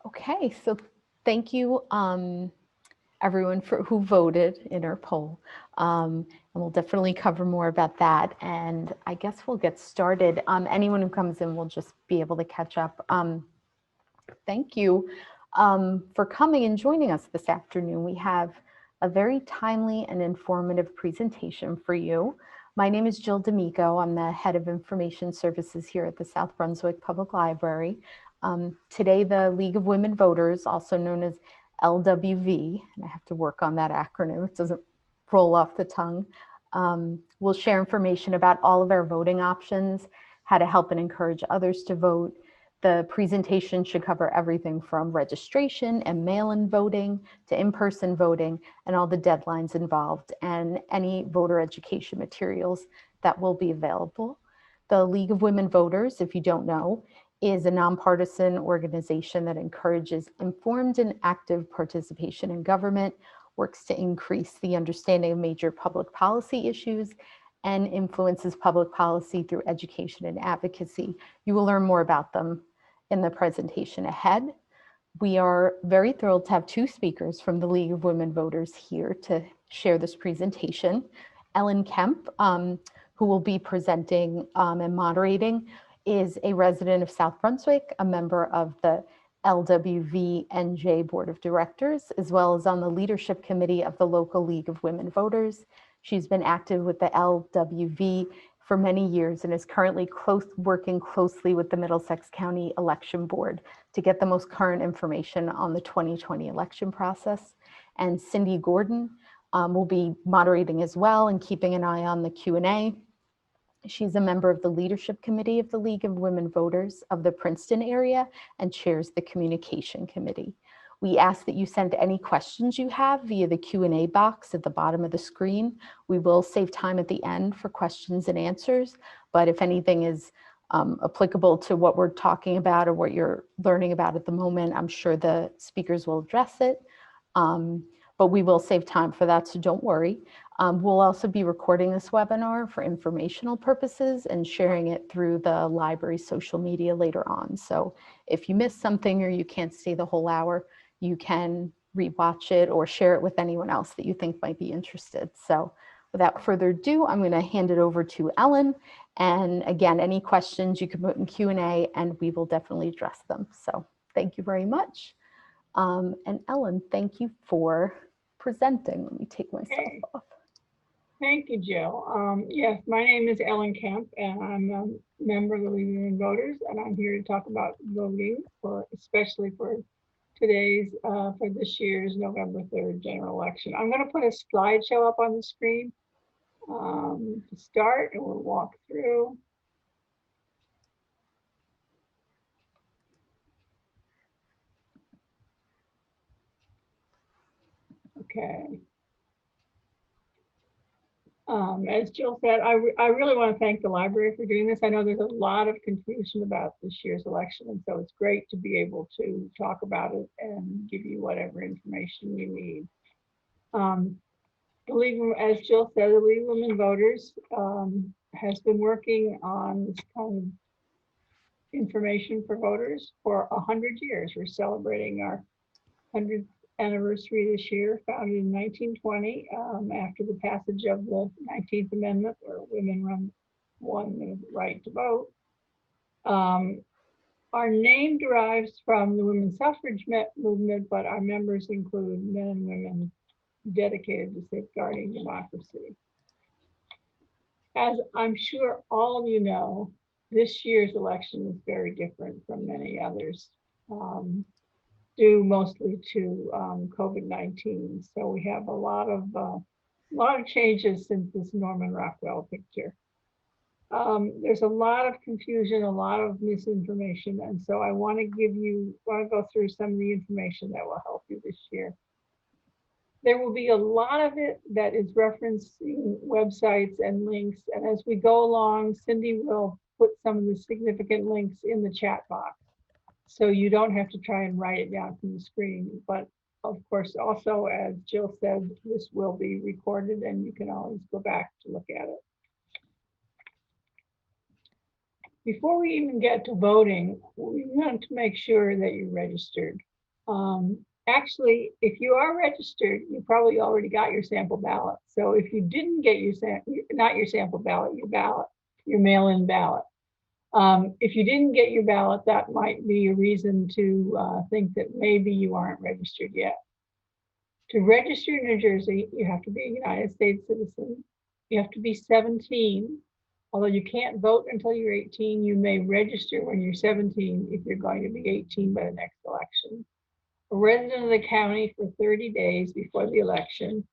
Okay, so thank you everyone who voted in our poll. And we'll definitely cover more about that. And I guess we'll get started. Anyone who comes in will just be able to catch up. Thank you for coming and joining us this afternoon. We have a very timely and informative presentation for you. My name is Jill D'Amico. I'm the head of information services here at the South Brunswick Public Library. Today, the League of Women Voters, also known as LWV, and I have to work on that acronym, it doesn't roll off the tongue, will share information about all of our voting options, how to help and encourage others to vote. The presentation should cover everything from registration and mail-in voting to in-person voting and all the deadlines involved and any voter education materials that will be available. The League of Women Voters, if you don't know, is a nonpartisan organization that encourages informed and active participation in government, works to increase the understanding of major public policy issues, and influences public policy through education and advocacy. You will learn more about them in the presentation ahead. We are very thrilled to have two speakers from the League of Women Voters here to share this presentation. Ellen Kemp, who will be presenting and moderating, is a resident of South Brunswick, a member of the LWV NJ Board of Directors, as well as on the leadership committee of the local League of Women Voters. She's been active with the LWV for many years and is currently working closely with the Middlesex County Election Board to get the most current information on the 2020 election process. And Cindy Gordon will be moderating as well and keeping an eye on the Q&A. She's a member of the leadership committee of the League of Women Voters of the Princeton area and chairs the communication committee. We ask that you send any questions you have via the Q&A box at the bottom of the screen. We will save time at the end for questions and answers, but if anything is applicable to what we're talking about or what you're learning about at the moment, I'm sure the speakers will address it, but we will save time for that, so don't worry. We'll also be recording this webinar for informational purposes and sharing it through the library social media later on. So if you missed something or you can't stay the whole hour, you can rewatch it or share it with anyone else that you think might be interested. So without further ado, I'm going to hand it over to Ellen. And again, any questions you can put in Q&A and we will definitely address them. So thank you very much. And Ellen, thank you for presenting. Let me take myself off. Thank you, Jill. Yes, my name is Ellen Kemp, and I'm a member of the League of Women Voters, and I'm here to talk about voting, especially for this year's November 3rd general election. I'm going to put a slideshow up on the screen to start, and we'll walk through. Okay. As Jill said, I really want to thank the library for doing this. I know there's a lot of confusion about this year's election, and so it's great to be able to talk about it and give you whatever information you need. As Jill said, the League of Women Voters has been working on this kind of information for voters for 100 years. We're celebrating our 100th anniversary this year, founded in 1920 after the passage of the 19th Amendment, where women won the right to vote. Our name derives from the women's suffrage movement, but our members include men and women dedicated to safeguarding democracy. As I'm sure all of you know, this year's election is very different from many others. Due mostly to COVID-19. So we have a lot of changes since this Norman Rockwell picture. There's a lot of confusion, a lot of misinformation, and so I want to go through some of the information that will help you this year. There will be a lot of it that is referencing websites and links, and as we go along, Cindy will put some of the significant links in the chat box. So you don't have to try and write it down from the screen. But of course, also, as Jill said, this will be recorded and you can always go back to look at it. Before we even get to voting, we want to make sure that you're registered. Actually, if you are registered, you probably already got your sample ballot. So if you didn't get your not your sample ballot, your mail-in ballot. If you didn't get your ballot, that might be a reason to think that maybe you aren't registered yet. To register in New Jersey, you have to be a United States citizen. You have to be 17. Although you can't vote until you're 18, you may register when you're 17 if you're going to be 18 by the next election. A resident of the county for 30 days before the election,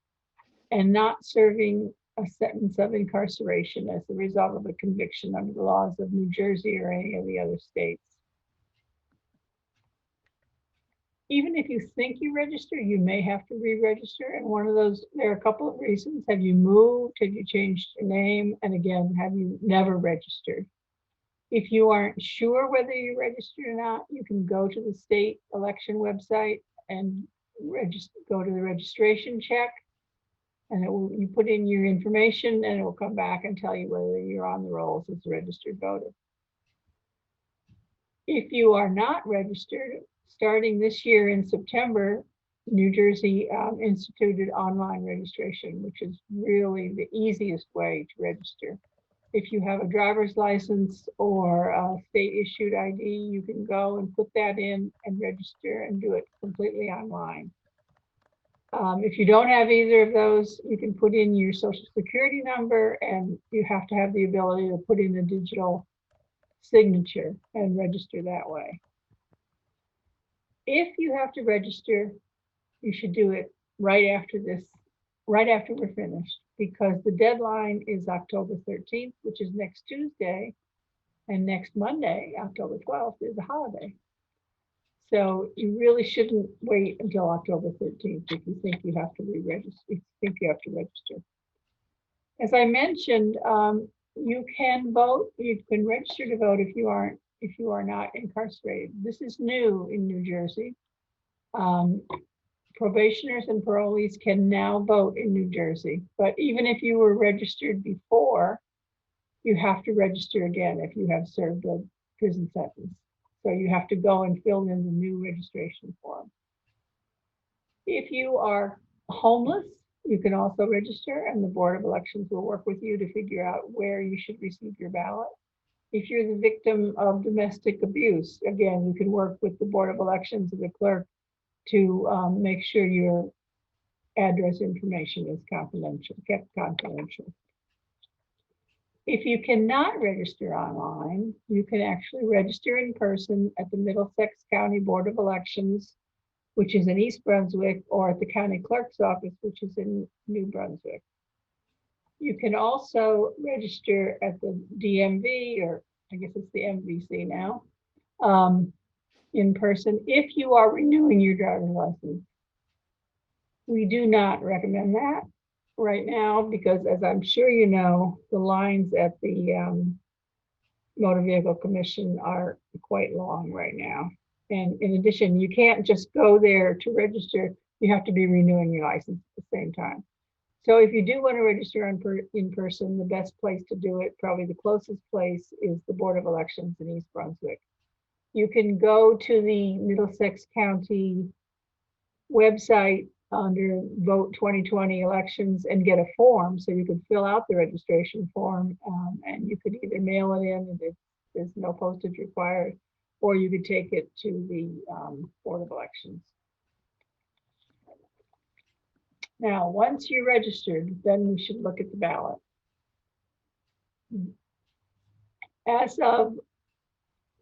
and not serving a sentence of incarceration as the result of a conviction under the laws of New Jersey or any of the other states. Even if you think you register, you may have to re-register. And one of those, there are a couple of reasons. Have you moved? Have you changed your name? And again, have you never registered? If you aren't sure whether you're registered or not, you can go to the state election website and go to the registration check. And you put in your information and it will come back and tell you whether you're on the rolls as a registered voter. If you are not registered, starting this year in September, New Jersey instituted online registration, which is really the easiest way to register. If you have a driver's license or a state issued ID, you can go and put that in and register and do it completely online. If you don't have either of those, you can put in your social security number, and you have to have the ability to put in a digital signature and register that way. If you have to register, you should do it right after we're finished, because the deadline is October 13th, which is next Tuesday, and next Monday, October 12th, is a holiday. So you really shouldn't wait until October 13th if you think you have to register. As I mentioned, you can vote. You can register to vote if you are not incarcerated. This is new in New Jersey. Probationers and parolees can now vote in New Jersey, but even if you were registered before, you have to register again if you have served a prison sentence. So you have to go and fill in the new registration form. If you are homeless, you can also register, and the Board of Elections will work with you to figure out where you should receive your ballot. If you're the victim of domestic abuse, again, you can work with the Board of Elections and the clerk to make sure your address information is kept confidential. If you cannot register online, you can actually register in person at the Middlesex County Board of Elections, which is in East Brunswick, or at the county clerk's office, which is in New Brunswick. You can also register at the DMV, or I guess it's the MVC now, in person if you are renewing your driver's license. We do not recommend that right now because, as I'm sure you know, the lines at the Motor Vehicle Commission are quite long right now. And in addition, you can't just go there to register. You have to be renewing your license at the same time. So if you do want to register in person, the best place to do it, probably the closest place, is the Board of Elections in East Brunswick. You can go to the Middlesex County website under Vote 2020 elections and get a form, so you could fill out the registration form, and you could either mail it in, and there's no postage required, or you could take it to the Board of Elections. Now, once you're registered, then we should look at the ballot. As of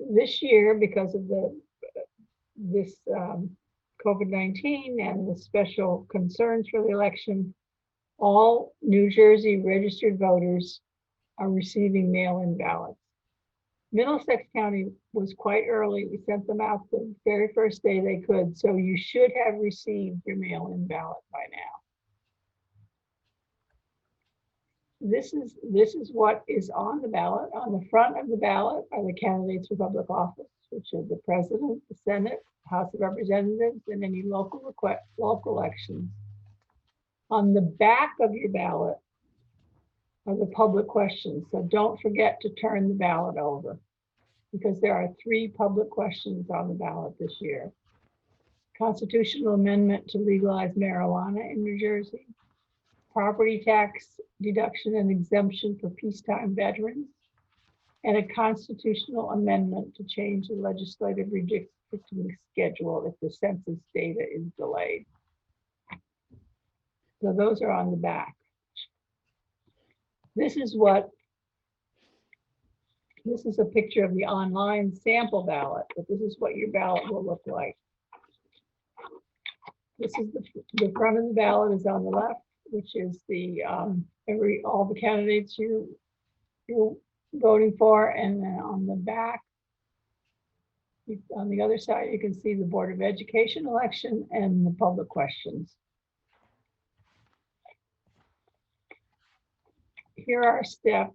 this year, because of this COVID-19 and the special concerns for the election, all New Jersey registered voters are receiving mail-in ballots. Middlesex County was quite early. We sent them out the very first day they could, so you should have received your mail-in ballot by now. This is what is on the ballot. On the front of the ballot are the candidates for public office, which are the President, the Senate, House of Representatives, and any local elections. On the back of your ballot are the public questions. So don't forget to turn the ballot over, because there are 3 public questions on the ballot this year. constitutional amendment to legalize marijuana in New Jersey, property tax deduction and exemption for peacetime veterans, and a constitutional amendment to change the legislative redistricting schedule if the census data is delayed. So those are on the back. This is a picture of the online sample ballot, but this is what your ballot will look like. This is the front of the ballot is on the left, which is the all the candidates you're voting for, and then on the back, on the other side, you can see the Board of Education election and the public questions. Here are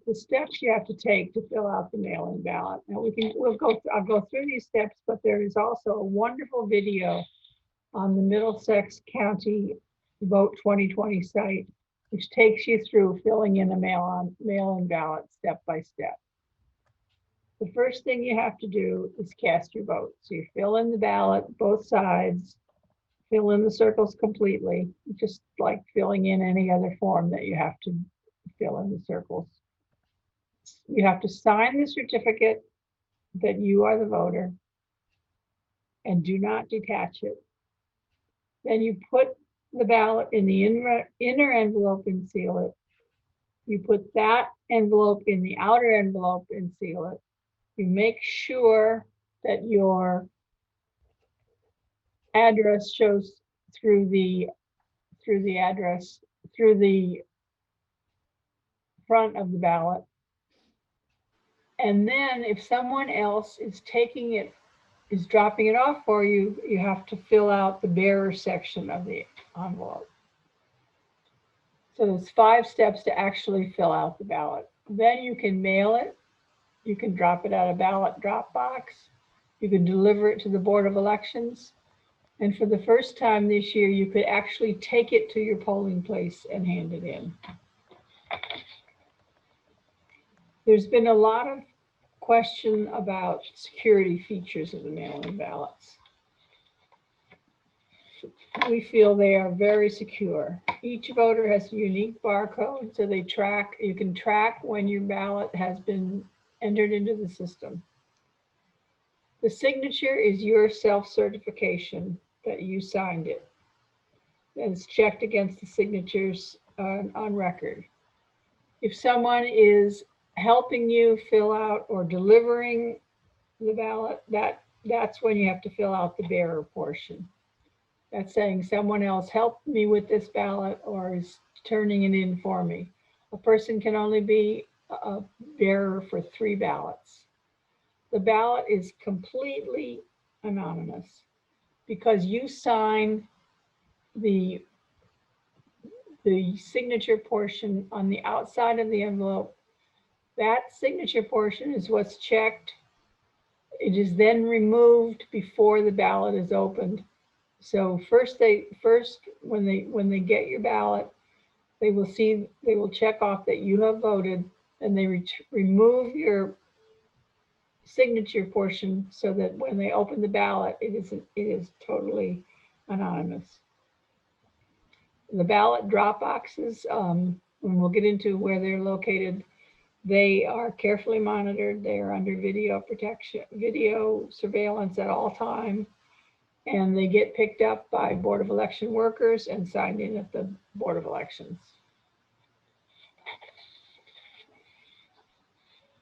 the steps you have to take to fill out the mail-in ballot. Now I'll go through these steps, but there is also a wonderful video on the Middlesex County Vote 2020 site, which takes you through filling in a mail-in ballot step by step. The first thing you have to do is cast your vote. So you fill in the ballot, both sides, fill in the circles completely, just like filling in any other form that you have to fill in the circles. You have to sign the certificate that you are the voter and do not detach it. Then you put the ballot in the inner envelope and seal it. You put that envelope in the outer envelope and seal it. You make sure that your address shows through the front of the ballot. And then if someone else is dropping it off for you, you have to fill out the bearer section of the envelope. So there's 5 steps to actually fill out the ballot. Then you can mail it. You can drop it at a ballot drop box. You can deliver it to the Board of Elections. And for the first time this year, you could actually take it to your polling place and hand it in. There's been a lot of question about security features of the mail-in ballots. We feel they are very secure. Each voter has a unique barcode, so you can track when your ballot has been entered into the system. The signature is your self-certification that you signed it. And it's checked against the signatures on record. If someone is helping you fill out or delivering the ballot, that's when you have to fill out the bearer portion. That's saying someone else helped me with this ballot or is turning it in for me. A person can only be a bearer for 3 ballots. The ballot is completely anonymous because you sign the signature portion on the outside of the envelope. That signature portion is what's checked. It is then removed before the ballot is opened. So first when they get your ballot, they will check off that you have voted, and they remove your signature portion so that when they open the ballot, it is totally anonymous. The ballot drop boxes, and we'll get into where they're located, they are carefully monitored. They are under video surveillance at all time, and they get picked up by Board of Election workers and signed in at the Board of Elections.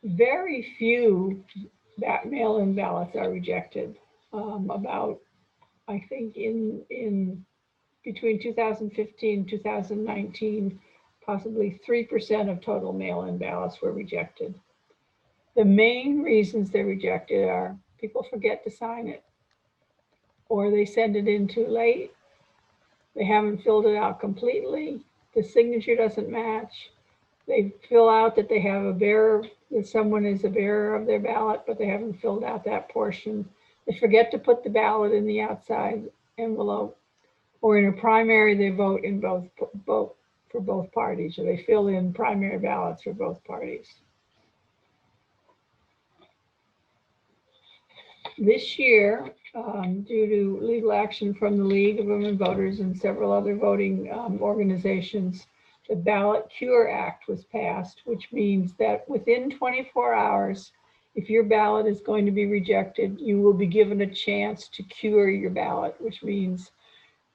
Very few mail-in ballots are rejected. About, I think in between 2015 and 2019, possibly 3% of total mail-in ballots were rejected. The main reasons they're rejected are people forget to sign it, or they send it in too late, they haven't filled it out completely, the signature doesn't match, they fill out that they have a bearer, that someone is a bearer of their ballot, but they haven't filled out that portion. They forget to put the ballot in the outside envelope, or in a primary, they vote in for both parties, or they fill in primary ballots for both parties. This year, due to legal action from the League of Women Voters and several other voting organizations, the Ballot Cure Act was passed, which means that within 24 hours, if your ballot is going to be rejected, you will be given a chance to cure your ballot, which means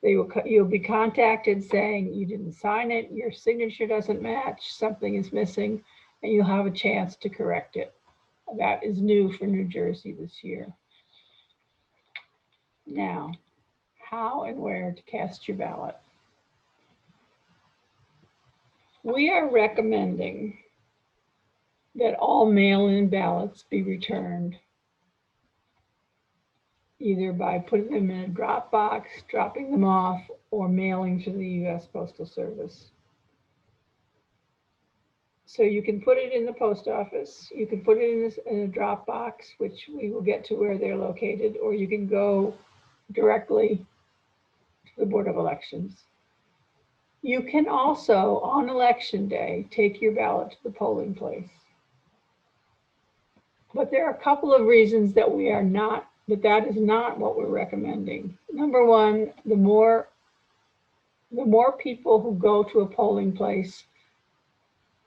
you'll be contacted saying you didn't sign it, your signature doesn't match, something is missing, and you'll have a chance to correct it. That is new for New Jersey this year. Now, how and where to cast your ballot. We are recommending that all mail-in ballots be returned either by putting them in a dropbox, dropping them off, or mailing to the U.S. Postal Service. So you can put it in the post office, you can put it in a Dropbox, which we will get to where they're located, or you can go directly to the Board of Elections. You can also, on election day, take your ballot to the polling place. But there are a couple of reasons that that is not what we're recommending. Number one, the more people who go to a polling place,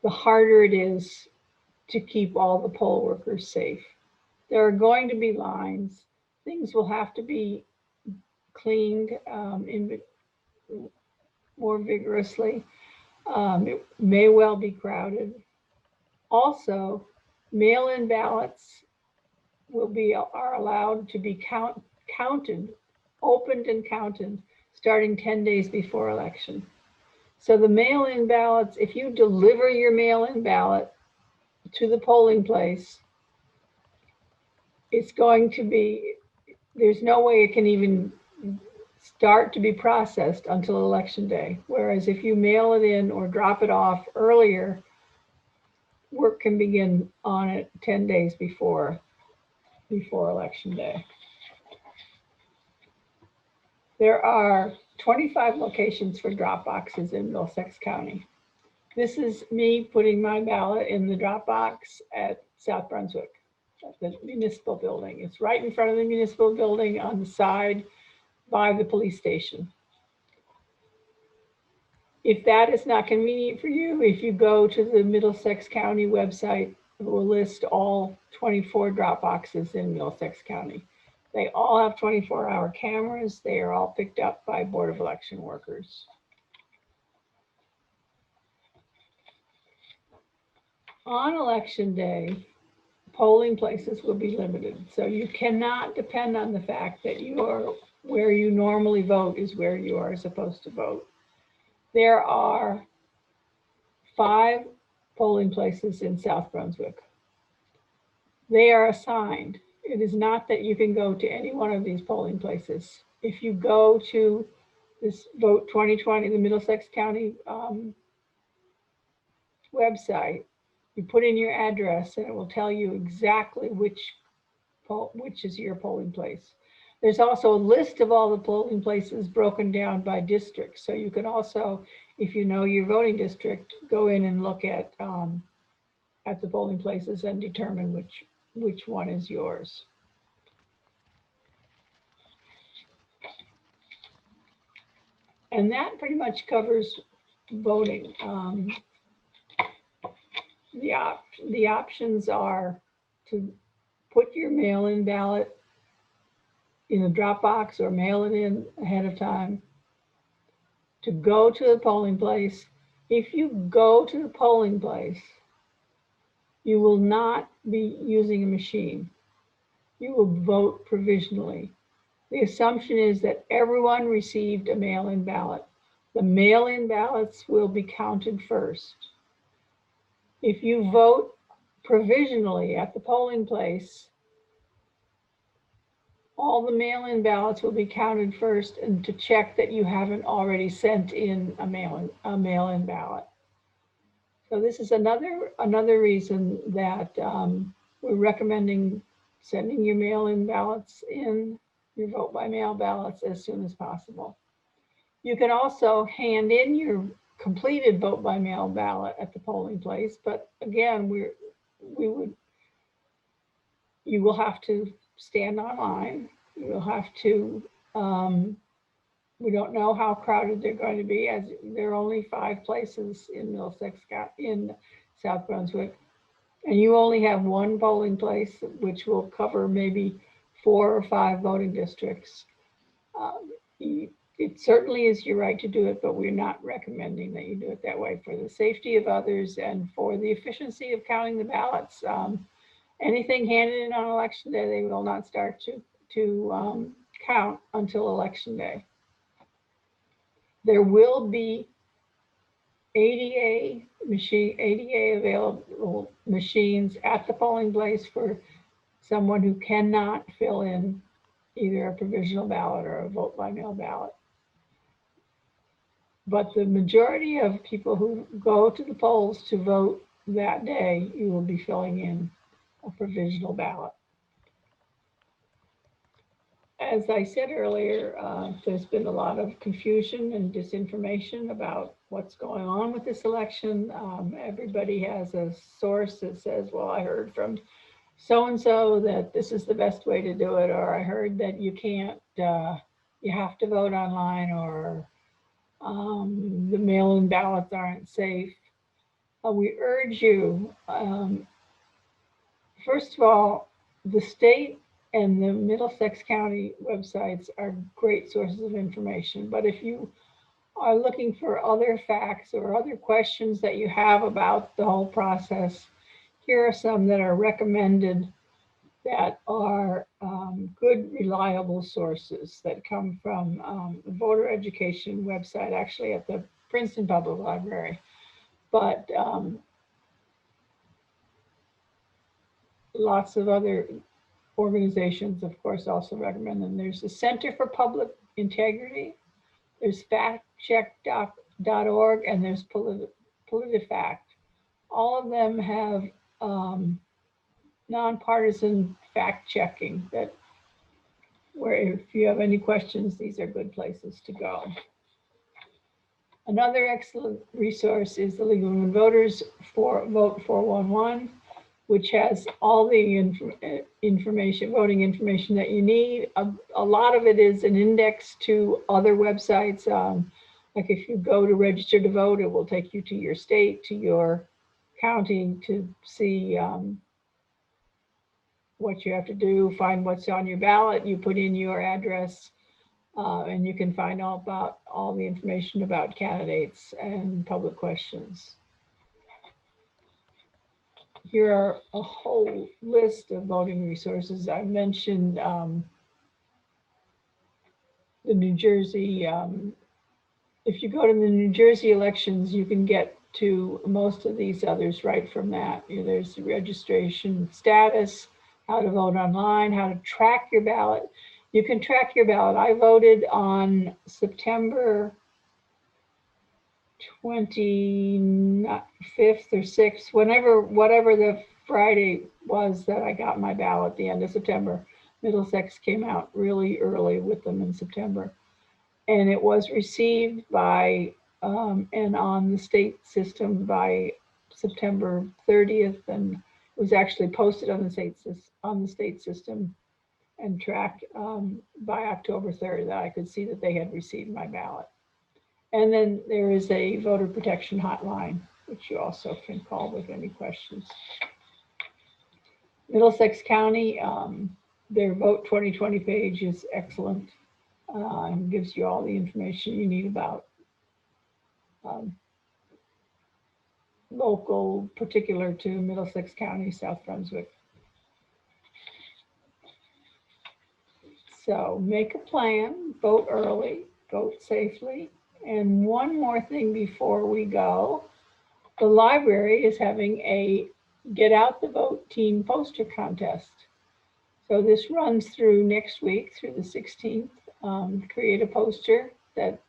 the harder it is to keep all the poll workers safe. There are going to be lines. Things will have to be cleaned more vigorously. It may well be crowded. Also, mail-in ballots are allowed to be counted, opened and counted, starting 10 days before election. So the mail-in ballots, if you deliver your mail-in ballot to the polling place, it's going to be, there's no way it can even start to be processed until election day. Whereas if you mail it in or drop it off earlier, work can begin on it 10 days before election day. There are 25 locations for drop boxes in Middlesex County. This is me putting my ballot in the drop box at South Brunswick, at the municipal building. It's right in front of the municipal building on the side by the police station. If that is not convenient for you, if you go to the Middlesex County website, it will list all 24 drop boxes in Middlesex County. They all have 24-hour cameras. They are all picked up by Board of Election workers. On election day, polling places will be limited. So you cannot depend on the fact that where you normally vote is where you are supposed to vote. There are 5 polling places in South Brunswick. They are assigned. It is not that you can go to any one of these polling places. If you go to this Vote 2020, the Middlesex County website, you put in your address and it will tell you exactly which is your polling place. There's also a list of all the polling places broken down by district. So you can also, if you know your voting district, go in and look at the polling places and determine which one is yours. And that pretty much covers voting. The options are to put your mail-in ballot in a Dropbox or mail it in ahead of time, to go to the polling place. If you go to the polling place, you will not be using a machine. You will vote provisionally. The assumption is that everyone received a mail-in ballot. The mail-in ballots will be counted first. If you vote provisionally at the polling place, all the mail-in ballots will be counted first, and to check that you haven't already sent in a mail-in ballot. So this is another reason that we're recommending sending your mail-in ballots in, your vote by mail ballots, as soon as possible. You can also hand in your completed vote by mail ballot at the polling place, but again, you will have to stand online You'll have to, we don't know how crowded they're going to be, as there are only 5 places in Middlesex, in South Brunswick. And you only have 1 polling place, which will cover maybe 4 or 5 voting districts. It certainly is your right to do it, but we're not recommending that you do it that way for the safety of others and for the efficiency of counting the ballots. Anything handed in on election day, they will not start to count until election day. There will be ADA available machines at the polling place for someone who cannot fill in either a provisional ballot or a vote by mail ballot. But the majority of people who go to the polls to vote that day, you will be filling in a provisional ballot. As I said earlier, there's been a lot of confusion and disinformation about what's going on with this election. Everybody has a source that says, well, I heard from so-and-so that this is the best way to do it, or I heard that you can't, you have to vote online, or the mail-in ballots aren't safe. We urge you, first of all, the state and the Middlesex County websites are great sources of information. But if you are looking for other facts or other questions that you have about the whole process, here are some that are recommended that are good, reliable sources that come from the voter education website, actually at the Princeton Public Library. But lots of other organizations, of course, also recommend them. There's the Center for Public Integrity, there's factcheck.org, and there's PolitiFact. All of them have nonpartisan fact checking that where if you have any questions, these are good places to go. Another excellent resource is the League of Women Voters for Vote 411, which has all the information, voting information that you need. A lot of it is an index to other websites. Like if you go to register to vote, it will take you to your state, to your county to see what you have to do, find what's on your ballot. You put in your address, and you can find all the information about candidates and public questions. Here are a whole list of voting resources. I mentioned the New Jersey, if you go to the New Jersey elections, you can get to most of these others right from that. There's the registration status, how to vote online, how to track your ballot. You can track your ballot. I voted on September 25th or 6th, whatever the Friday was that I got my ballot at the end of September. Middlesex came out really early with them in September. And it was received by, and on the state system by September 30th, and was actually posted on the state system and tracked by October 3rd, that I could see that they had received my ballot. And then there is a voter protection hotline, which you also can call with any questions. Middlesex County, their Vote 2020 page is excellent. And gives you all the information you need about local, particular to Middlesex County, South Brunswick. So make a plan, vote early, vote safely. And one more thing before we go, the library is having a Get Out the Vote Teen Poster Contest. So this runs through next week, through the 16th. Create a poster that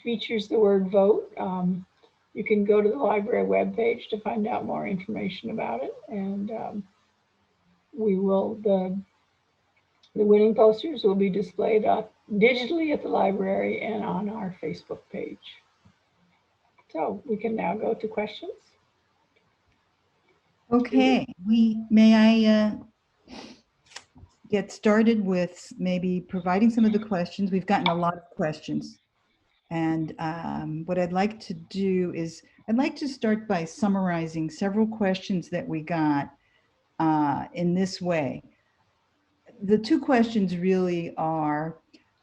features the word vote. You can go to the library webpage to find out more information about it. And the winning posters will be displayed digitally at the library and on our Facebook page. So we can now go to questions. Okay, may I get started with maybe providing some of the questions. We've gotten a lot of questions. And what I'd like to do is I'd like to start by summarizing several questions that we got in this way. The two questions really are,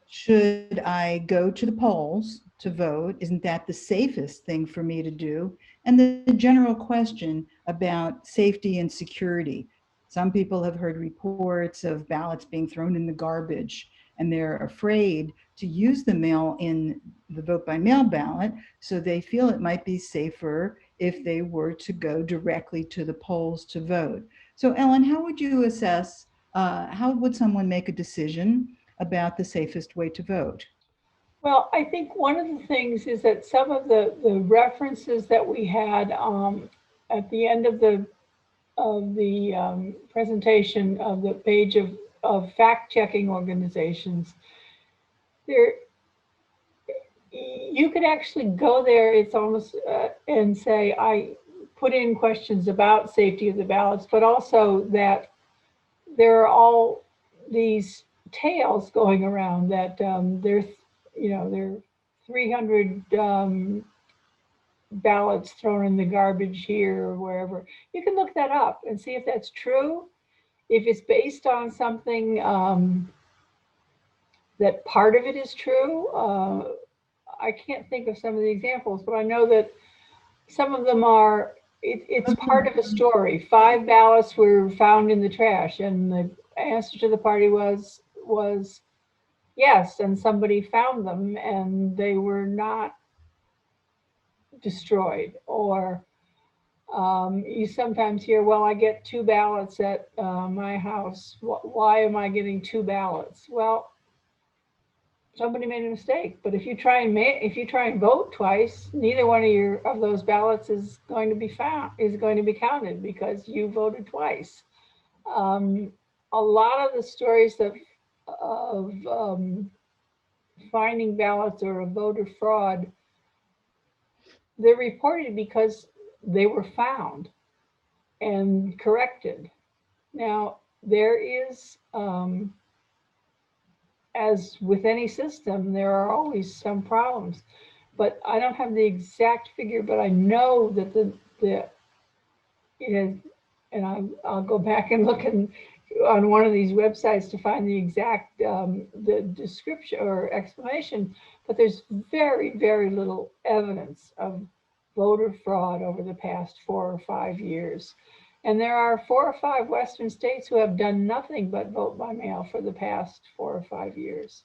should I go to the polls to vote? Isn't that the safest thing for me to do? And the general question about safety and security. Some people have heard reports of ballots being thrown in the garbage, and they're afraid to use the vote by mail ballot, so they feel it might be safer if they were to go directly to the polls to vote. So Ellen, how would you assess, how would someone make a decision about the safest way to vote? Well, I think one of the things is that some of the references that we had at the end of the presentation of the page of fact-checking organizations, there you could actually go there. It's almost and say, I put in questions about safety of the ballots, but also that there are all these tales going around that there are 300 ballots thrown in the garbage here or wherever. You can look that up and see if that's true. If it's based on something that part of it is true. I can't think of some of the examples, but I know that some of them are, it's part of a story. 5 ballots were found in the trash, and the answer to the party was yes, and somebody found them and they were not destroyed. Or you sometimes hear, well, I get 2 ballots at my house. Why am I getting 2 ballots? Well, somebody made a mistake. But if you try and vote twice, neither one of those ballots is going to be counted because you voted twice. A lot of the stories of finding ballots or a voter fraud, they're reported because they were found and corrected. Now, there is, as with any system, there are always some problems. But I don't have the exact figure, but I know that it is, and I'll go back and look on one of these websites to find the exact the description or explanation. But there's very, very little evidence of voter fraud over the past 4 or 5 years. And there are 4 or 5 Western states who have done nothing but vote by mail for the past 4 or 5 years.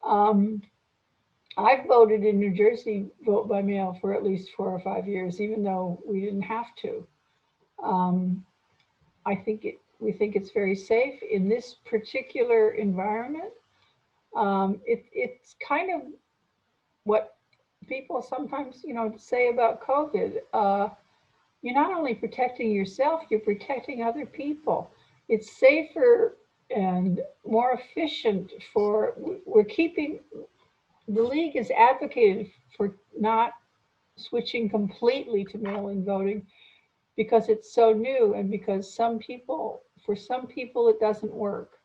I've voted in New Jersey vote by mail for at least 4 or 5 years, even though we didn't have to. We think it's very safe in this particular environment. It's kind of what people sometimes, say about COVID. You're not only protecting yourself, you're protecting other people. It's safer and more efficient the league is advocated for not switching completely to mail-in voting because it's so new and because for some people it doesn't work.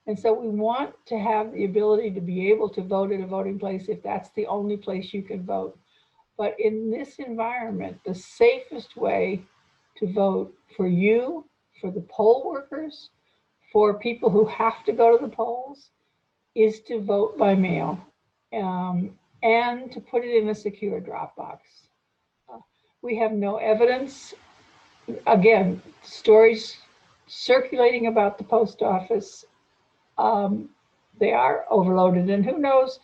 And so we want to have the ability to be able to vote at a voting place if that's the only place you can vote. But in this environment, the safest way to vote for you, for the poll workers, for people who have to go to the polls, is to vote by mail and to put it in a secure Dropbox. We have no evidence. Again, stories circulating about the post office, they are overloaded, and who knows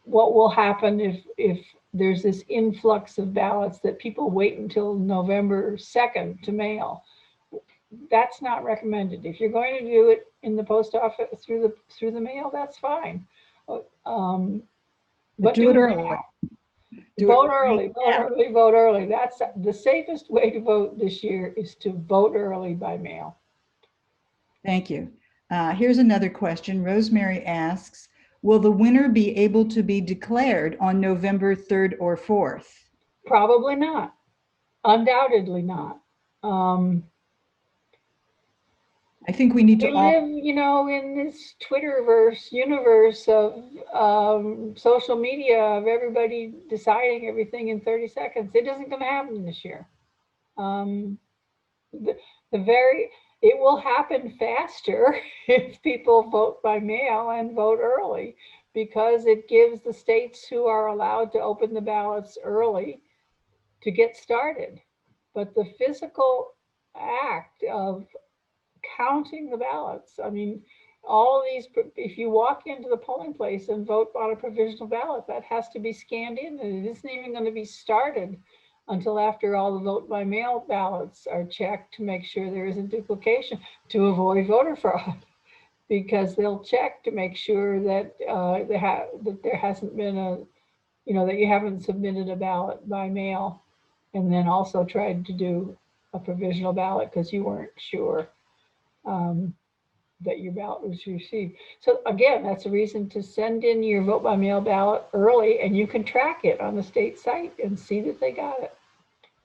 what will happen if there's this influx of ballots that people wait until November 2nd to mail. That's not recommended. If you're going to do it in the post office through the mail, that's fine. But do it early. Vote early. That's the safest way to vote this year, is to vote early by mail. Thank you. Here's another question. Rosemary asks, will the winner be able to be declared on November 3rd or 4th? Probably not. Undoubtedly not. I think we need We to all, live, in this Twitterverse universe of social media, of everybody deciding everything in 30 seconds. It isn't going to happen this year. Um, the, the very, it will happen faster if people vote by mail and vote early, because it gives the states who are allowed to open the ballots early to get started. But the physical act of counting the ballots, I mean, all these, if you walk into the polling place and vote on a provisional ballot, that has to be scanned in, and it isn't even going to be started until after all the vote by mail ballots are checked to make sure there isn't duplication, to avoid voter fraud, because they'll check to make sure that that there hasn't been that you haven't submitted a ballot by mail and then also tried to do a provisional ballot because you weren't sure um, that your ballot was received. So again, that's a reason to send in your vote by mail ballot early, and you can track it on the state site and see that they got it.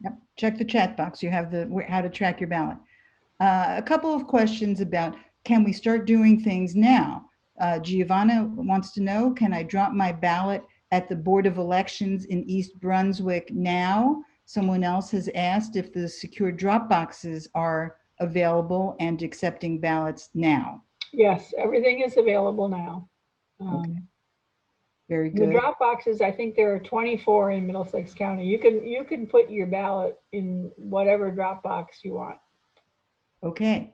yep, check the chat box. You have the how to track your ballot. A couple of questions about, can we start doing things now? Giovanna wants to know, can I drop my ballot at the Board of Elections in East Brunswick now? Someone else has asked if the secure drop boxes are available and accepting ballots now. Yes, everything is available now. Okay, very The good. drop boxes, I think there are 24 in Middlesex County. You can put your ballot in whatever drop box you want. Okay,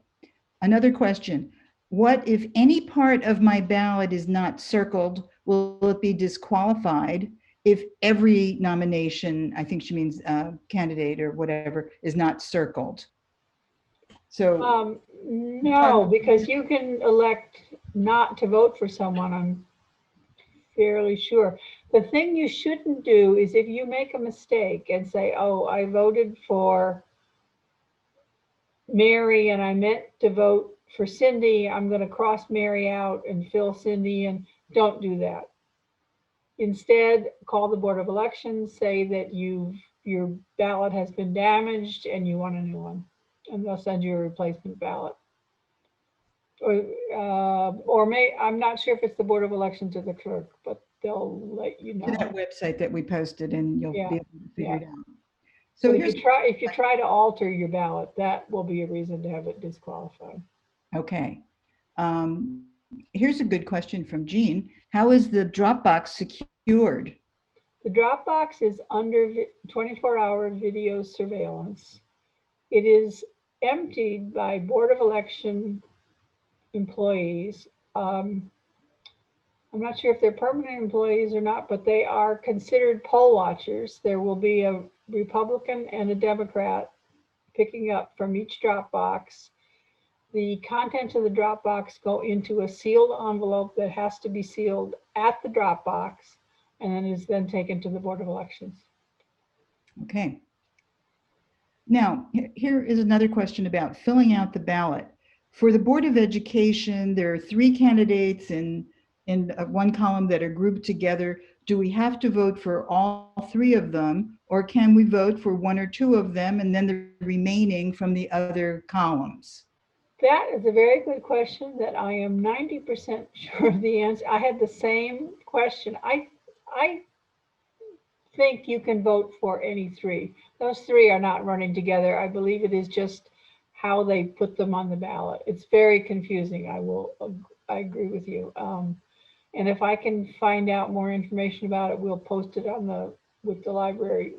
another question. What if any part of my ballot is not circled? Will it be disqualified if every nomination, I think she means candidate or whatever, is not circled? So No, because you can elect not to vote for someone, I'm fairly sure. The thing you shouldn't do is if you make a mistake and say, oh, I voted for Mary and I meant to vote for Cindy, I'm going to cross Mary out and fill Cindy in. Don't do that. Instead, call the Board of Elections, say that your ballot has been damaged and you want a new one, and they'll send you a replacement ballot. I'm not sure if it's the Board of Elections or the clerk, but they'll let you to know. that website that we posted, and you'll Yeah, be able to figure it out. So So if here's, you try to alter your ballot, that will be a reason to have it disqualified. okay. Here's a good question from Jean. How is the Dropbox secured? The Dropbox is under 24-hour video surveillance. It is emptied by Board of Election employees. I'm not sure if they're permanent employees or not, but they are considered poll watchers. There will be a Republican and a Democrat picking up from each Dropbox. The contents of the Dropbox go into a sealed envelope that has to be sealed at the Dropbox, and then is then taken to the Board of Elections. Okay. Now, here is another question about filling out the ballot. For the Board of Education, there are 3 candidates in one column that are grouped together. Do we have to vote for all 3 of them, or can we vote for 1 or 2 of them and then the remaining from the other columns? That is a very good question that I am 90% sure of the answer. I had the same question. I think you can vote for any 3. Those 3 are not running together. I believe it is just how they put them on the ballot. It's very confusing. I agree with you. And if I can find out more information about it, we'll post it with the library,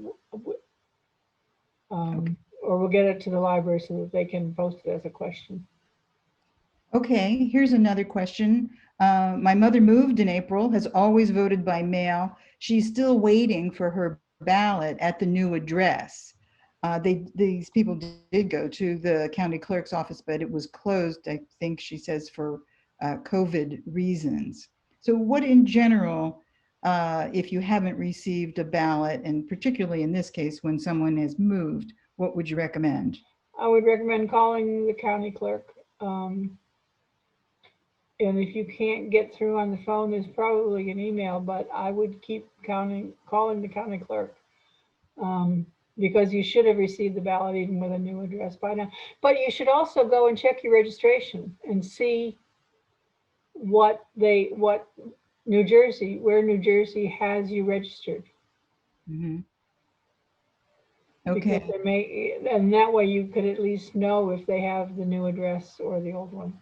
Okay. or we'll get it to the library so that they can post it as a question. Okay, here's another question. My mother moved in April, has always voted by mail. She's still waiting for her ballot at the new address. These people did go to the county clerk's office, but it was closed, I think she says, for COVID reasons. So what in general, if you haven't received a ballot, and particularly in this case, when someone has moved, what would you recommend? I would recommend calling the county clerk. And if you can't get through on the phone, there's probably an email, but I would keep calling the county clerk. because you should have received the ballot even with a new address by now. But you should also go and check your registration and see what New Jersey, where New Jersey has you registered. Mhm. Because Okay, there may, and that way you could at least know if they have the new address or the old one.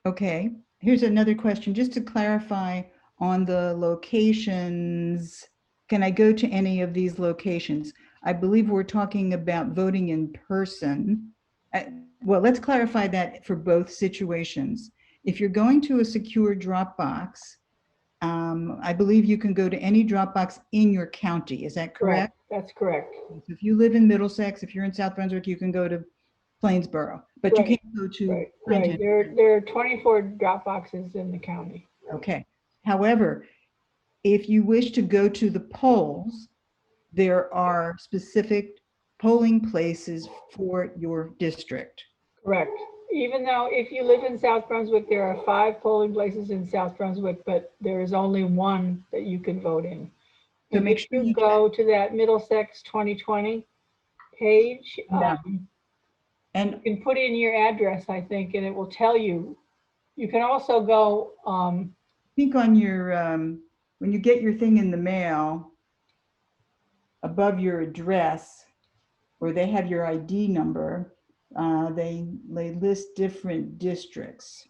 okay. Here's another question, just to clarify on the locations. Can I go to any of these locations? I believe we're talking about voting in person. Well, let's clarify that for both situations. If you're going to a secure Dropbox, I believe you can go to any Dropbox in your county. Is that correct? That's correct. So if you live in Middlesex, if you're in South Brunswick, you can go to Plainsboro, but you Right, can't go to Right. Clinton. There are 24 drop boxes in the county. Okay. However, if you wish to go to the polls, there are specific polling places for your district. Correct. Even though if you live in South Brunswick, there are 5 polling places in South Brunswick, but there is only one that you can vote in. So And make if sure you you go to that Middlesex 2020 page, Yeah. you And can put in your address, I think, and it will tell you. You can also go, I think on your, when you get your thing in the mail, above your address, where they have your ID number, they list different districts.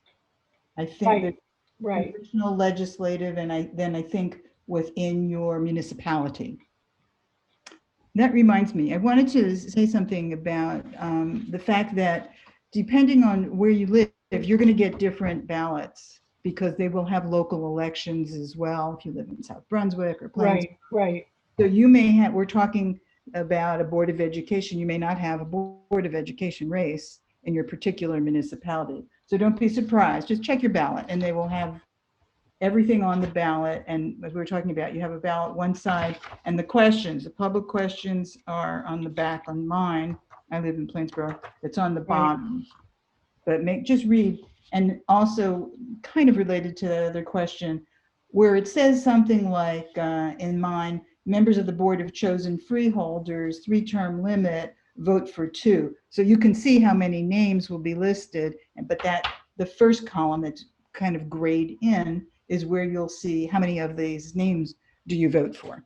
I think there's right, congressional, legislative, and then I think within your municipality. That reminds me, I wanted to say something about the fact that depending on where you live, you're going to get different ballots because they will have local elections as well. If you live in South Brunswick or Plains, right. so you may have, we're talking about a Board of Education, you may not have a Board of Education race in your particular municipality. So don't be surprised, just check your ballot and they will have everything on the ballot. And as we were talking about, you have a ballot one side and the questions, the public questions are on the back. On mine, I live in Plainsboro, it's on the bottom. But just read. And also kind of related to the other question, where it says something like in mine, members of the board have chosen freeholders, 3-term limit, vote for 2. So you can see how many names will be listed, but that the first column that's kind of grayed in is where you'll see how many of these names do you vote for.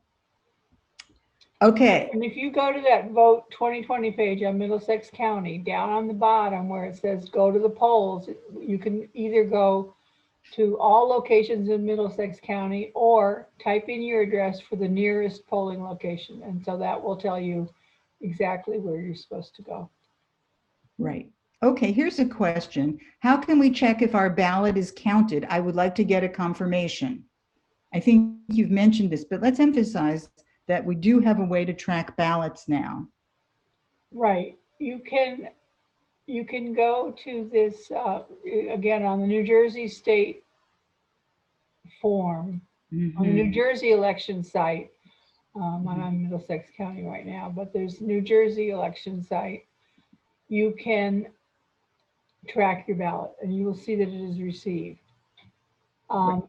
Okay. And if you go to that vote 2020 page on Middlesex County, down on the bottom where it says go to the polls, you can either go to all locations in Middlesex County or type in your address for the nearest polling location. And so that will tell you exactly where you're supposed to go. Right. Okay, here's a question. How can we check if our ballot is counted? I would like to get a confirmation. I think you've mentioned this, but let's emphasize that we do have a way to track ballots now. Right. You can go to this, again, on the New Jersey State form, on the New Jersey election site. I'm in Middlesex County right now, but there's New Jersey election site. You can track your ballot and you will see that it is received.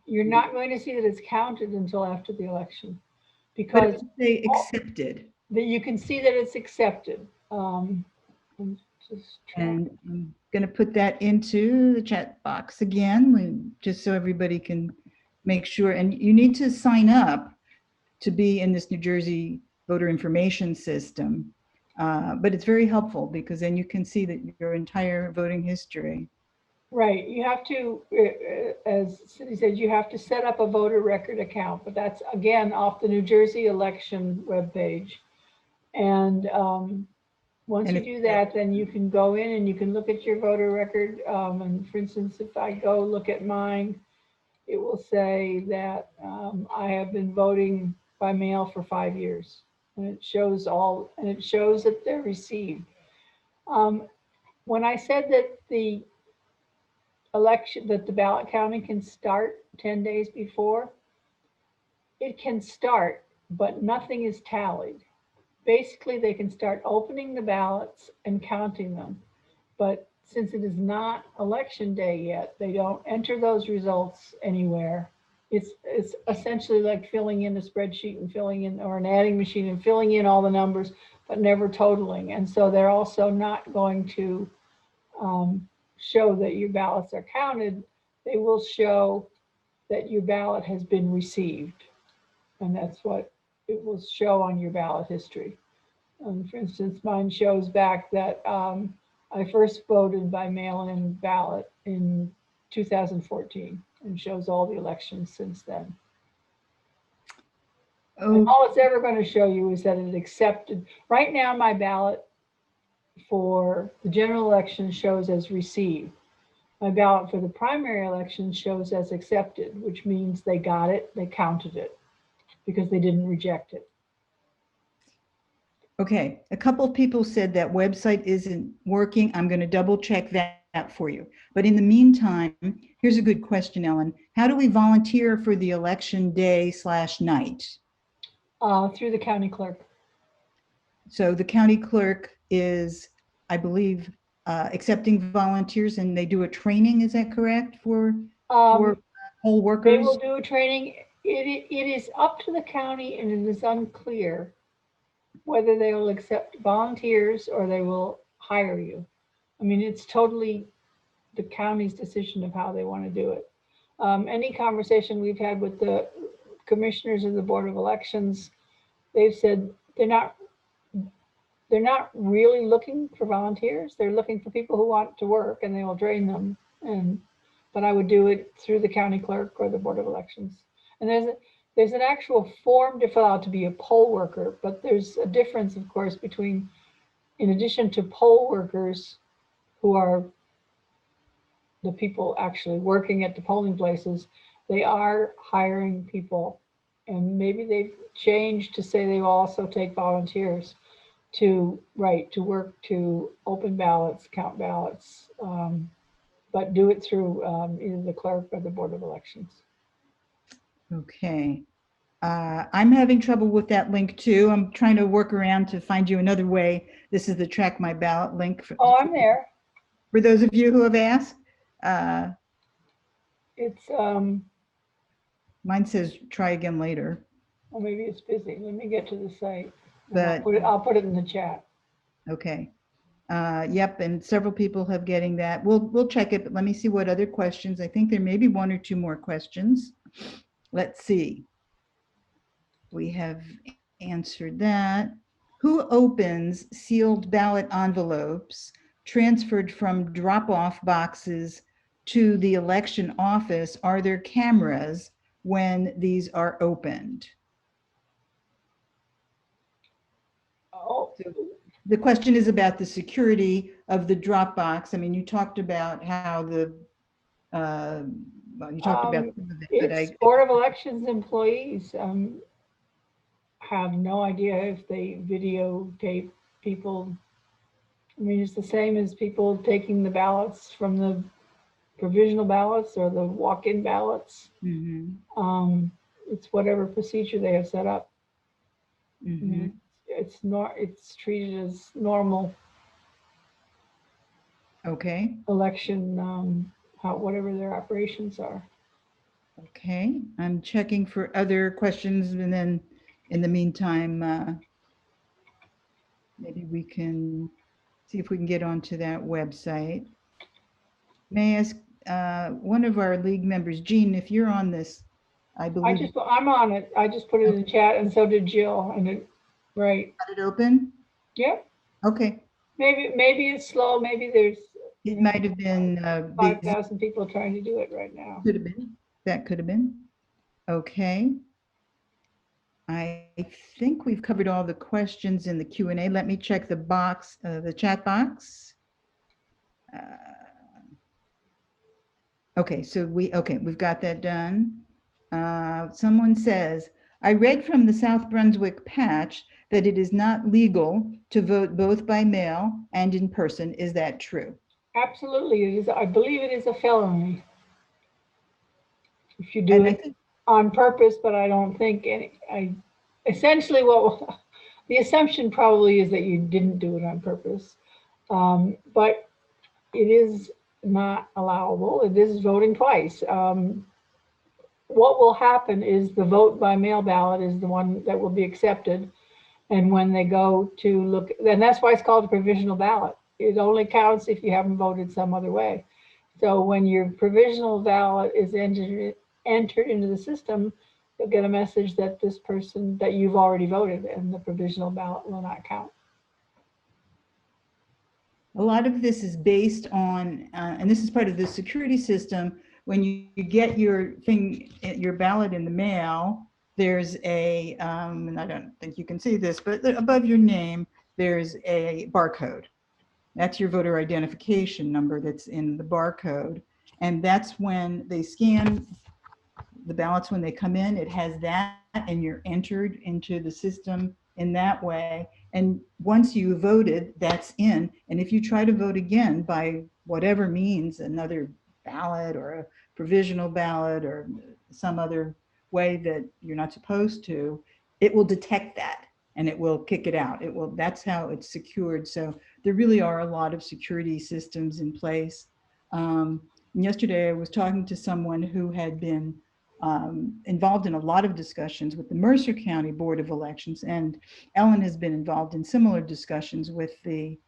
You're not going to see that it's counted until after the election because they accepted. That you can see that it's accepted. And I'm going to put that into the chat box again, just so everybody can make sure. And you need to sign up to be in this New Jersey voter information system. But it's very helpful because then you can see that your entire voting history. Right. You have to, as Cindy said, you have to set up a voter record account, but that's again off the New Jersey election webpage. And once you do that, then you can go in and you can look at your voter record. And for instance, if I go look at mine, it will say that I have been voting by mail for 5 years. And it shows that they're received. When I said that the ballot counting can start 10 days before, it can start, but nothing is tallied. Basically, they can start opening the ballots and counting them. But since it is not election day yet, they don't enter those results anywhere. It's essentially like filling in a spreadsheet and filling in, or an adding machine and filling in all the numbers, but never totaling. And so they're also not going to show that your ballots are counted. They will show that your ballot has been received. And that's what it will show on your ballot history. For instance, mine shows back that I first voted by mail-in ballot in 2014, and shows all the elections since then. And Oh, all it's ever going to show you is that it accepted. Right now, my ballot for the general election shows as received. My ballot for the primary election shows as accepted, which means they got it, they counted it, because they didn't reject it. okay. A couple of people said that website isn't working. I'm going to double check that for you. But in the meantime, here's a good question, Ellen. How do we volunteer for the election day / night? Through the county clerk. So the county clerk is, I believe, accepting volunteers, and they do a training. Is that correct for poll They workers? will do a training. It is up to the county, and it is unclear whether they will accept volunteers or they will hire you. I mean, it's totally the county's decision of how they want to do it. Any conversation we've had with the commissioners of the Board of Elections, they've said they're not really looking for volunteers. They're looking for people who want to work, and they will train them. But I would do it through the county clerk or the Board of Elections. And there's an actual form to fill out to be a poll worker, but there's a difference, of course, between, in addition to poll workers who are the people actually working at the polling places, they are hiring people. And maybe they've changed to say they will also take volunteers to work, to open ballots, count ballots, but do it through either the clerk or the Board of Elections. Okay. I'm having trouble with that link too. I'm trying to work around to find you another way. This is the Track My Ballot link. Oh, I'm there. For those of you who have asked, It's, mine says try again later. well, maybe it's busy. Let me get to the site. But I'll put it in the chat. okay. Yep, and several people have getting that. We'll check it, but let me see what other questions. I think there may be one or two more questions. Let's see. We have answered that. Who opens sealed ballot envelopes transferred from drop-off boxes to the election office? Are there cameras when these are opened? Oh, So the question is about the security of the drop box. I mean, you talked about how the, well, you talked about some of it, but it's Board of Elections employees. Have no idea if they videotape people. I mean, it's the same as people taking the ballots from the provisional ballots or the walk-in ballots. It's whatever procedure they have set up. It's treated as normal Okay. election, whatever their operations are. Okay, I'm checking for other questions, and then in the meantime, maybe we can see if we can get onto that website. May I ask one of our league members, Jean, if you're on this, I believe. I'm on it. I just put it in the chat, and so did Jill. And it, right. Got it open? Yep. Okay. Maybe it's slow. Maybe there's. It might have been 5,000 people trying to do it right now. Could have been. That could have been. Okay. I think we've covered all the questions in the Q&A. Let me check the box, the chat box. Okay, so we've got that done. Someone says, I read from the South Brunswick patch that it is not legal to vote both by mail and in person. Is that true? Absolutely, it is. I believe it is a felony if you do it on purpose, but I don't think essentially what the assumption probably is that you didn't do it on purpose, but it is not allowable. It is voting twice. what will happen is the vote by mail ballot is the one that will be accepted. And when they go to look, and that's why it's called a provisional ballot. It only counts if you haven't voted some other way. So when your provisional ballot is entered into the system, you'll get a message that this person, that you've already voted, and the provisional ballot will not count. A lot of this is based on, and this is part of the security system, when you get your your ballot in the mail, there's a, and I don't think you can see this, but above your name, there's a barcode. That's your voter identification number that's in the barcode. And that's when they scan the ballots, when they come in, it has that, and you're entered into the system in that way. And once you voted, that's in. And if you try to vote again by whatever means, another ballot or a provisional ballot or some other way that you're not supposed to, it will detect that and it will kick it out. It will, that's how it's secured. So there really are a lot of security systems in place. Yesterday I was talking to someone who had been involved in a lot of discussions with the Mercer County Board of Elections, and Ellen has been involved in similar discussions with the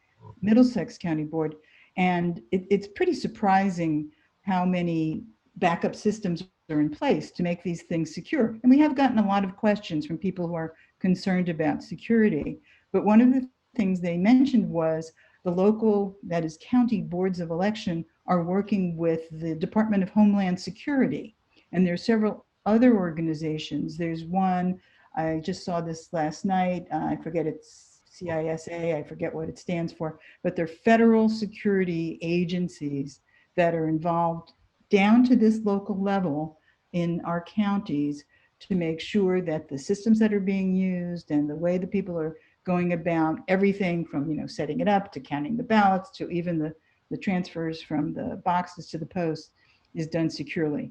Middlesex County Board. And it's pretty surprising how many backup systems are in place to make these things secure. And we have gotten a lot of questions from people who are concerned about security. But one of the things they mentioned was the local, that is county boards of election, are working with the Department of Homeland Security. And there are several other organizations. There's one, I just saw this last night, I forget, it's CISA, I forget what it stands for, but they're federal security agencies that are involved down to this local level in our counties to make sure that the systems that are being used and the way the people are going about everything from, you know, setting it up to counting the ballots to even the transfers from the boxes to the post is done securely.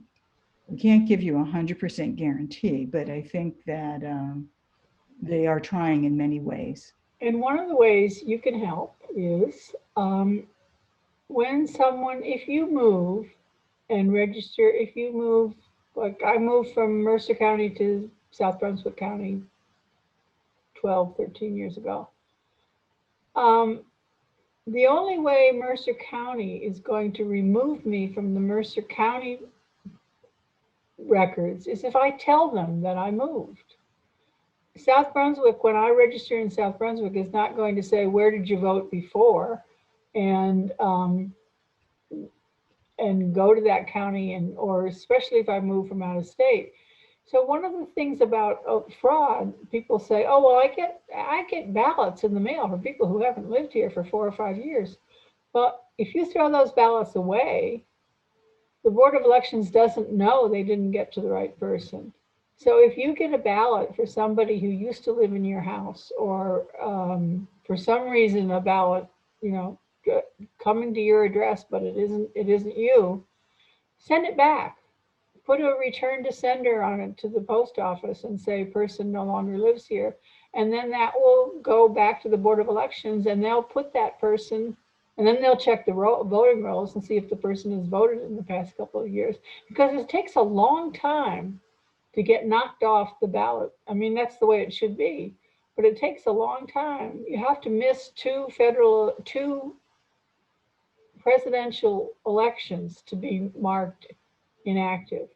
We can't give you 100% guarantee, but I think that they are trying in many ways. And one of the ways you can help is when someone, if you move and register, if you move, like I moved from Mercer County to South Brunswick County 12, 13 years ago. The only way Mercer County is going to remove me from the Mercer County records is if I tell them that I moved. South Brunswick, when I register in South Brunswick, is not going to say, where did you vote before? And go to that county, and or especially if I move from out of state. So one of the things about fraud, people say, oh, well, I get ballots in the mail for people who haven't lived here for 4 or 5 years. But if you throw those ballots away, the Board of Elections doesn't know they didn't get to the right person. So if you get a ballot for somebody who used to live in your house, or for some reason a ballot, you know, coming to your address, but it isn't you, send it back. Put a return to sender on it to the post office and say person no longer lives here. And then that will go back to the Board of Elections, and they'll put that person, and then they'll check the voting rolls and see if the person has voted in the past couple of years. Because it takes a long time to get knocked off the ballot. I mean, that's the way it should be, but it takes a long time. You have to miss two presidential elections to be marked inactive.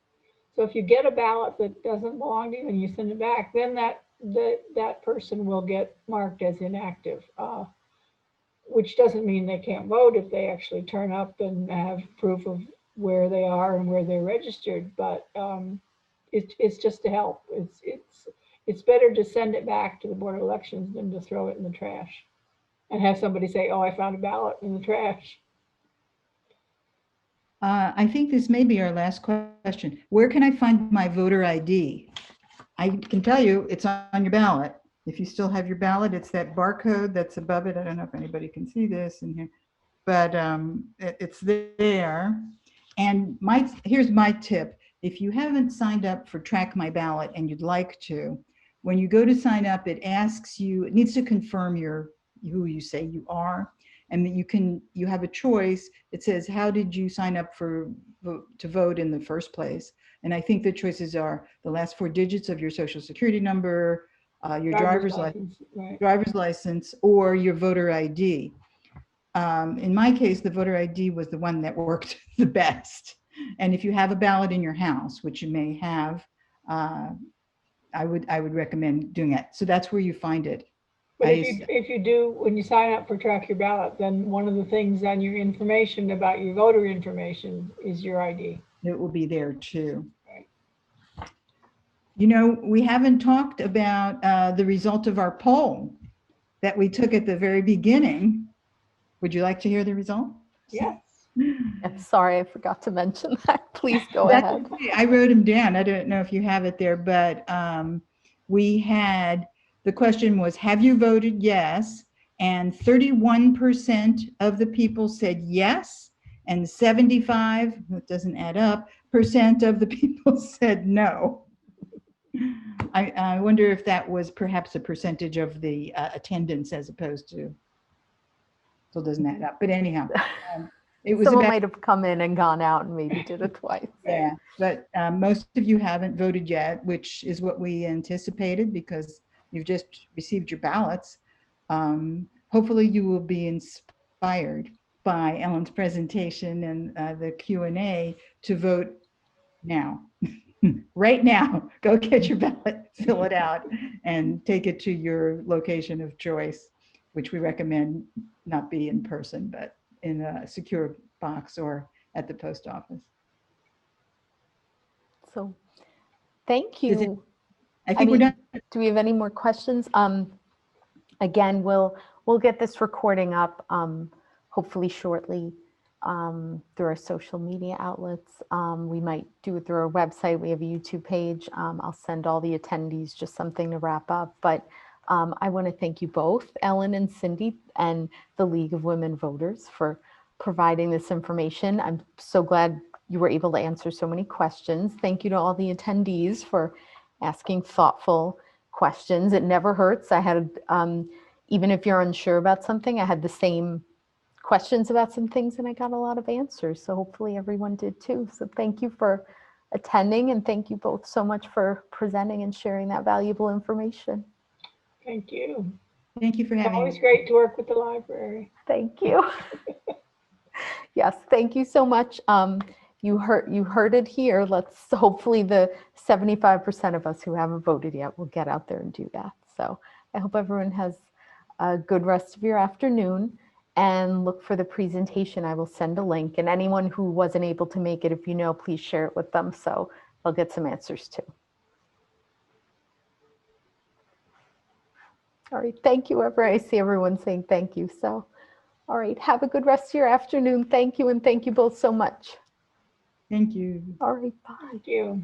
So if you get a ballot that doesn't belong to you and you send it back, then that person will get marked as inactive, which doesn't mean they can't vote if they actually turn up and have proof of where they are and where they're registered. But it's just to help. It's better to send it back to the Board of Elections than to throw it in the trash and have somebody say, oh, I found a ballot in the trash. I think this may be our last question. Where can I find my voter ID? I can tell you it's on your ballot. If you still have your ballot, it's that barcode that's above it. I don't know if anybody can see this in here, but it's there. And here's my tip. If you haven't signed up for Track My Ballot and you'd like to, when you go to sign up, it asks you, it needs to confirm who you say you are. And that you have a choice. It says, how did you sign up to vote in the first place? And I think the choices are the last 4 digits of your social security number, your driver's license, right. or your voter ID. In my case, the voter ID was the one that worked the best. And if you have a ballot in your house, which you may have, I would recommend doing it. So that's where you find it. But if you do, when you sign up for Track Your Ballot, then one of the things on your information about your voter information is your ID. It will be there too. Right. You know, we haven't talked about the result of our poll that we took at the very beginning. Would you like to hear the result? Yes. I'm sorry, I forgot to mention that. Please go ahead. Okay. I wrote them down. I don't know if you have it there, but we had, the question was, have you voted yes? And 31% of the people said yes, and 75, that doesn't add up, percent of the people said no. I wonder if that was perhaps a percentage of the attendance as opposed to, so it doesn't add up. But anyhow, it was Someone about, might have come in and gone out and maybe did it twice. yeah, but most of you haven't voted yet, which is what we anticipated because you've just received your ballots. Hopefully you will be inspired by Ellen's presentation and the Q&A to vote now. Right now, go get your ballot, fill it out, and take it to your location of choice, which we recommend not be in person, but in a secure box or at the post office. So thank Is it- you. I think we're done. Do we have any more questions? Again, we'll get this recording up hopefully shortly through our social media outlets. We might do it through our website. We have a YouTube page. I'll send all the attendees just something to wrap up. But I want to thank you both, Ellen and Cindy, and the League of Women Voters for providing this information. I'm so glad you were able to answer so many questions. Thank you to all the attendees for asking thoughtful questions. It never hurts. I had, even if you're unsure about something, I had the same questions about some things and I got a lot of answers. So hopefully everyone did too. So thank you for attending and thank you both so much for presenting and sharing that valuable information. Thank you. Thank you for It's having always me. great to work with the library. Thank you. Yes, thank you so much. You heard it here. Let's hopefully the 75% of us who haven't voted yet will get out there and do that. So I hope everyone has a good rest of your afternoon and look for the presentation. I will send a link, and anyone who wasn't able to make it, if you know, please share it with them so they'll get some answers too. All right, thank you. I see everyone saying thank you. So, all right, have a good rest of your afternoon. Thank you, and thank you both so much. Thank you. All right, bye. Thank you.